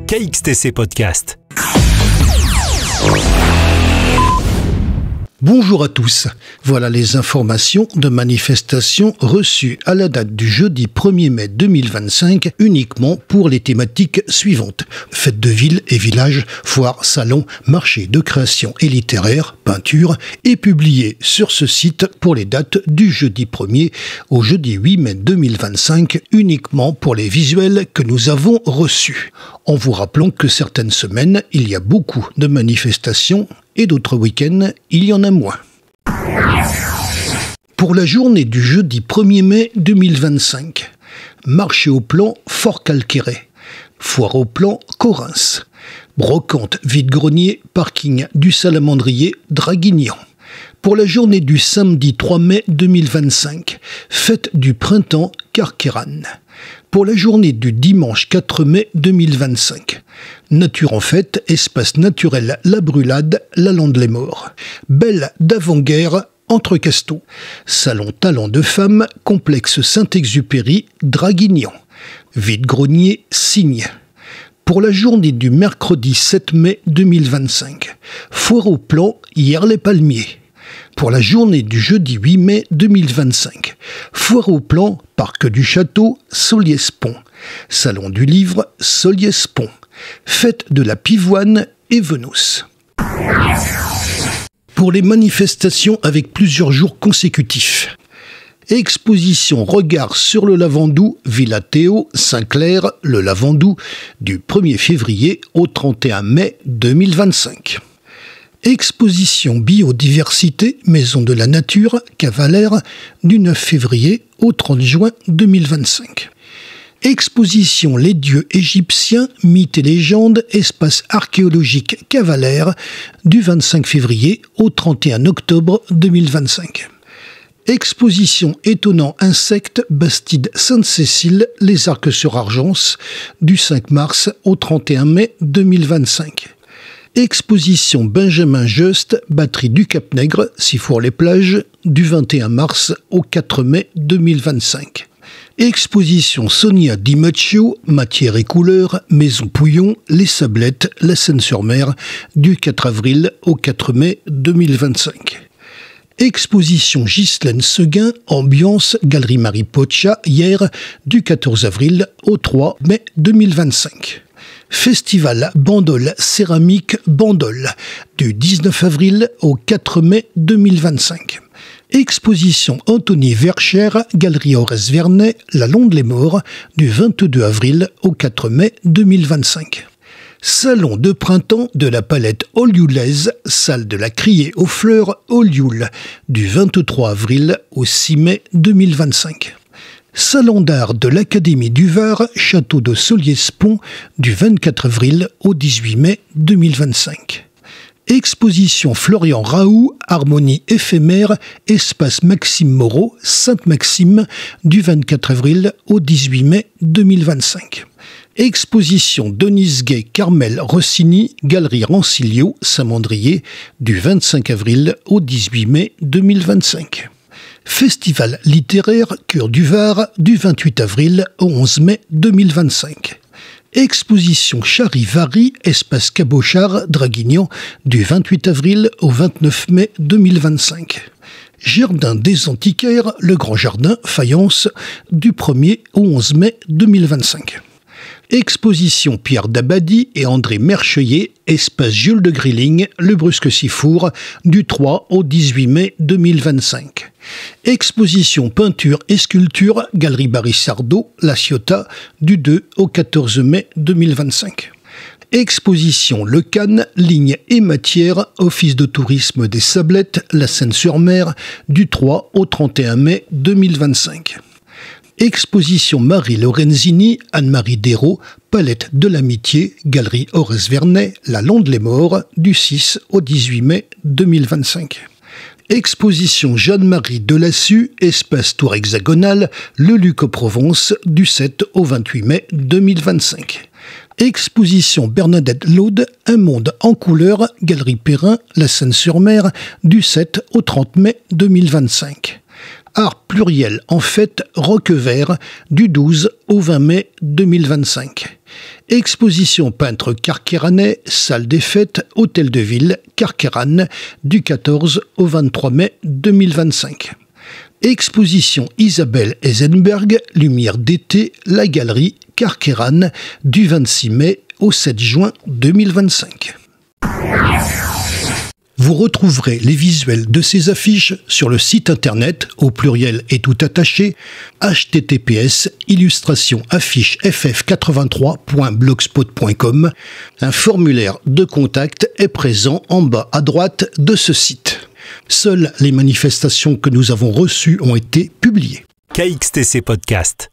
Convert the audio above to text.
KXTC Podcast. Bonjour à tous, voilà les informations de manifestations reçues à la date du jeudi 1er mai 2025 uniquement pour les thématiques suivantes. Fêtes de ville et village, foires, salons, marchés de création et littéraire, peinture et publiées sur ce site pour les dates du jeudi 1er au jeudi 8 mai 2025 uniquement pour les visuels que nous avons reçus. En vous rappelant que certaines semaines, il y a beaucoup de manifestations et d'autres week-ends, il y en a moins. Pour la journée du jeudi 1er mai 2025, marché au plan Fort Calqueret, foire au plan Corinthe, brocante vide-grenier, parking du Salamandrier Draguignan. Pour la journée du samedi 3 mai 2025, fête du printemps Carqueiranne. Pour la journée du dimanche 4 mai 2025, Nature en fête, espace naturel La Brulade, la Lande-les-Morts. Belle d'avant-guerre, entre Casteaux. Salon talent de femmes, complexe Saint-Exupéry, Draguignan. Vide-grenier, Signe. Pour la journée du mercredi 7 mai 2025, foire au plan, Hyères-les-Palmiers. Pour la journée du jeudi 8 mai 2025, foire au plan, Parc du Château, Solliès-Pont. Salon du livre, Solliès-Pont. Fête de la pivoine et Venous. Pour les manifestations avec plusieurs jours consécutifs. Exposition Regard sur le Lavandou, Villa Théo, Saint-Clair, le Lavandou, du 1er février au 31 mai 2025. Exposition Biodiversité, Maison de la Nature, Cavalère, du 9 février au 30 juin 2025. Exposition Les dieux égyptiens, mythes et légendes, espace archéologique Cavalère, du 25 février au 31 octobre 2025. Exposition Étonnants insectes, Bastide Sainte-Cécile, les Arcs-sur-Argence, du 5 mars au 31 mai 2025. Exposition Benjamin Just, batterie du Cap-Nègre, Sifour-les-Plages, du 21 mars au 4 mai 2025. Exposition Sonia Di Macchio, matière et couleurs, Maison Pouillon, Les Sablettes, la Seine-sur-Mer, du 4 avril au 4 mai 2025. Exposition Ghislaine Seguin, ambiance, Galerie Marie Poccia, hier, du 14 avril au 3 mai 2025. Festival Bandol Céramique Bandol, du 19 avril au 4 mai 2025. Exposition Anthony Vercher, Galerie Aurès Vernet, la Lande-les-Morts, du 22 avril au 4 mai 2025. Salon de printemps de la palette olioulaise, salle de la Criée aux fleurs Olioul, du 23 avril au 6 mai 2025. Salon d'art de l'Académie du Var, château de Solliès-Pont, du 24 avril au 18 mai 2025. Exposition Florian Raoult, harmonie éphémère, espace Maxime Moreau, Sainte-Maxime, du 24 avril au 18 mai 2025. Exposition Denise Gay Carmel Rossini, Galerie Rancilio, Saint-Mandrier, du 25 avril au 18 mai 2025. Festival littéraire Cœur du Var, du 28 avril au 11 mai 2025. Exposition Charivari, espace Cabochard, Draguignan, du 28 avril au 29 mai 2025. Jardin des Antiquaires, Le Grand Jardin, Fayence, du 1er au 11 mai 2025. Exposition Pierre Dabadi et André Mercheuillet, espace Jules de Grilling, Le Brusque-Sifour, du 3 au 18 mai 2025. Exposition Peinture et Sculpture, Galerie Barry-Sardeau, La Ciotat, du 2 au 14 mai 2025. Exposition Le Cannes, Lignes et Matières, Office de tourisme des Sablettes, La Seine-sur-Mer, du 3 au 31 mai 2025. Exposition Marie Lorenzini, Anne-Marie Dérault, Palette de l'Amitié, Galerie Aurès Vernet, La Lande-les-Morts, du 6 au 18 mai 2025. Exposition Jeanne-Marie Delassus, espace Tour Hexagonal, Le Luc aux Provence, du 7 au 28 mai 2025. Exposition Bernadette Laude, Un monde en couleurs, Galerie Perrin, La Seine-sur-Mer, du 7 au 30 mai 2025. Art pluriel en fête Roquevert, du 12 au 20 mai 2025. Exposition peintre carqueranais, salle des fêtes, hôtel de ville, Carqueran, du 14 au 23 mai 2025. Exposition Isabelle Eisenberg, Lumière d'été, la galerie Carqueran, du 26 mai au 7 juin 2025. Vous retrouverez les visuels de ces affiches sur le site internet, au pluriel et tout attaché, https://illustrationafficheff83.blogspot.com. Un formulaire de contact est présent en bas à droite de ce site. Seules les manifestations que nous avons reçues ont été publiées. KXTC Podcast.